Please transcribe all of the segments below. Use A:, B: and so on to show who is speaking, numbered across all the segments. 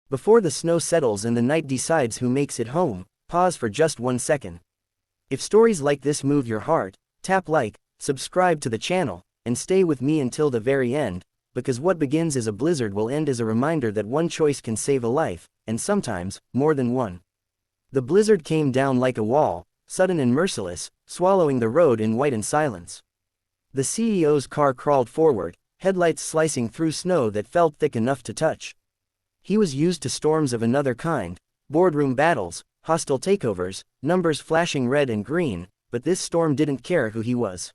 A: Before the snow settles and the night decides who makes it home, pause for just 1 second. If stories like this move your heart, tap like, subscribe to the channel, and stay with me until the very end, because what begins as a blizzard will end as a reminder that one choice can save a life, and sometimes, more than one. The blizzard came down like a wall, sudden and merciless, swallowing the road in white and silence. The CEO's car crawled forward, headlights slicing through snow that felt thick enough to touch. He was used to storms of another kind, boardroom battles, hostile takeovers, numbers flashing red and green, but this storm didn't care who he was.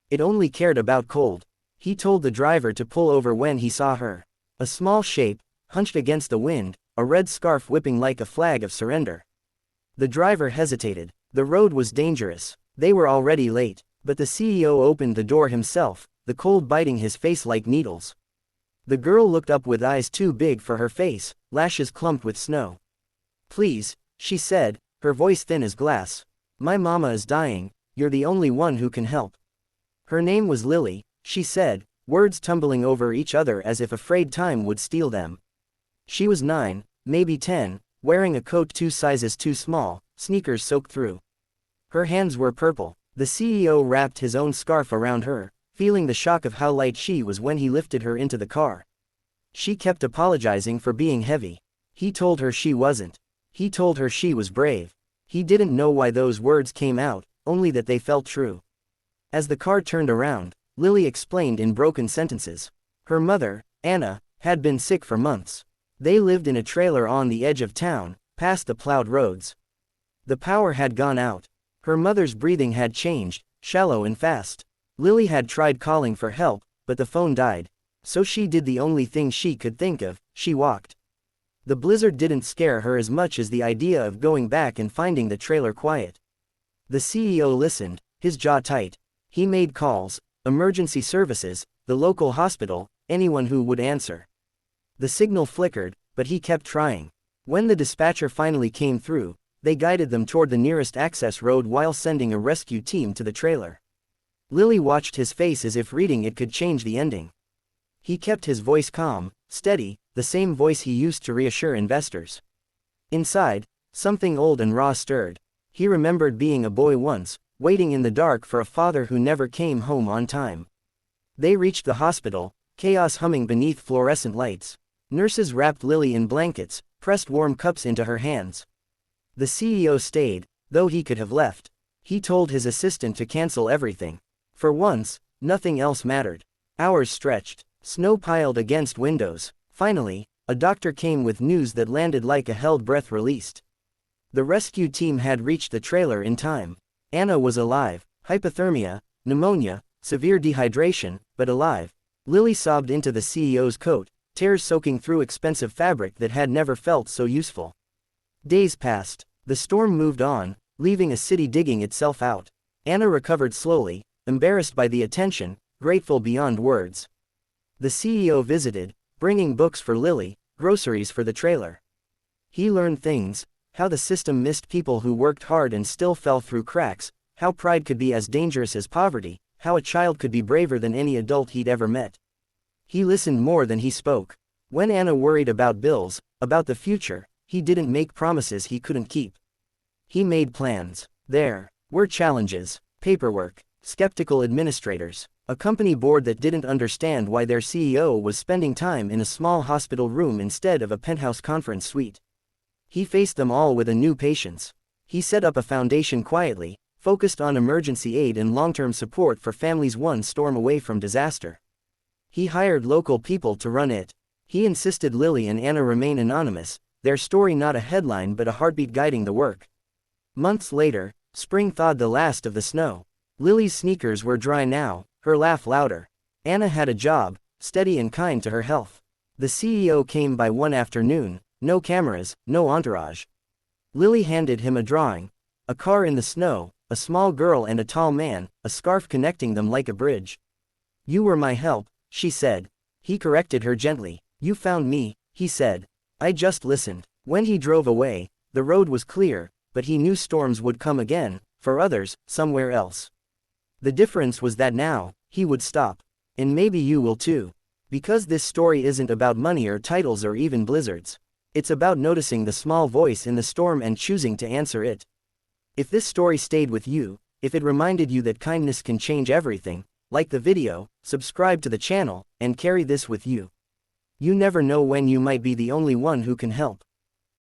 A: It only cared about cold. He told the driver to pull over when he saw her. A small shape, hunched against the wind, a red scarf whipping like a flag of surrender. The driver hesitated. The road was dangerous. They were already late, but the CEO opened the door himself, the cold biting his face like needles. The girl looked up with eyes too big for her face, lashes clumped with snow. "Please," she said, her voice thin as glass. "My mama is dying, you're the only one who can help." Her name was Lily, she said, words tumbling over each other as if afraid time would steal them. She was 9, maybe 10, wearing a coat 2 sizes too small, sneakers soaked through. Her hands were purple. The CEO wrapped his own scarf around her, feeling the shock of how light she was when he lifted her into the car. She kept apologizing for being heavy. He told her she wasn't. He told her she was brave. He didn't know why those words came out, only that they felt true. As the car turned around, Lily explained in broken sentences. Her mother, Anna, had been sick for months. They lived in a trailer on the edge of town, past the plowed roads. The power had gone out. Her mother's breathing had changed, shallow and fast. Lily had tried calling for help, but the phone died. So she did the only thing she could think of, she walked. The blizzard didn't scare her as much as the idea of going back and finding the trailer quiet. The CEO listened, his jaw tight. He made calls, emergency services, the local hospital, anyone who would answer. The signal flickered, but he kept trying. When the dispatcher finally came through, they guided them toward the nearest access road while sending a rescue team to the trailer. Lily watched his face as if reading it could change the ending. He kept his voice calm, steady, the same voice he used to reassure investors. Inside, something old and raw stirred. He remembered being a boy once, waiting in the dark for a father who never came home on time. They reached the hospital, chaos humming beneath fluorescent lights. Nurses wrapped Lily in blankets, pressed warm cups into her hands. The CEO stayed, though he could have left. He told his assistant to cancel everything. For once, nothing else mattered. Hours stretched. Snow piled against windows. Finally, a doctor came with news that landed like a held breath released. The rescue team had reached the trailer in time. Anna was alive, hypothermia, pneumonia, severe dehydration, but alive. Lily sobbed into the CEO's coat, tears soaking through expensive fabric that had never felt so useful. Days passed. The storm moved on, leaving a city digging itself out. Anna recovered slowly, embarrassed by the attention, grateful beyond words. The CEO visited, bringing books for Lily, groceries for the trailer. He learned things, how the system missed people who worked hard and still fell through cracks, how pride could be as dangerous as poverty, how a child could be braver than any adult he'd ever met. He listened more than he spoke. When Anna worried about bills, about the future, he didn't make promises he couldn't keep. He made plans. There were challenges, paperwork, skeptical administrators, a company board that didn't understand why their CEO was spending time in a small hospital room instead of a penthouse conference suite. He faced them all with a new patience. He set up a foundation quietly, focused on emergency aid and long-term support for families one storm away from disaster. He hired local people to run it. He insisted Lily and Anna remain anonymous, their story not a headline but a heartbeat guiding the work. Months later, spring thawed the last of the snow. Lily's sneakers were dry now, her laugh louder. Anna had a job, steady and kind to her health. The CEO came by one afternoon, no cameras, no entourage. Lily handed him a drawing. A car in the snow, a small girl and a tall man, a scarf connecting them like a bridge. "You were my help," she said. He corrected her gently. "You found me," he said. "I just listened." When he drove away, the road was clear, but he knew storms would come again, for others, somewhere else. The difference was that now, he would stop. And maybe you will too. Because this story isn't about money or titles or even blizzards. It's about noticing the small voice in the storm and choosing to answer it. If this story stayed with you, if it reminded you that kindness can change everything, like the video, subscribe to the channel, and carry this with you. You never know when you might be the only one who can help.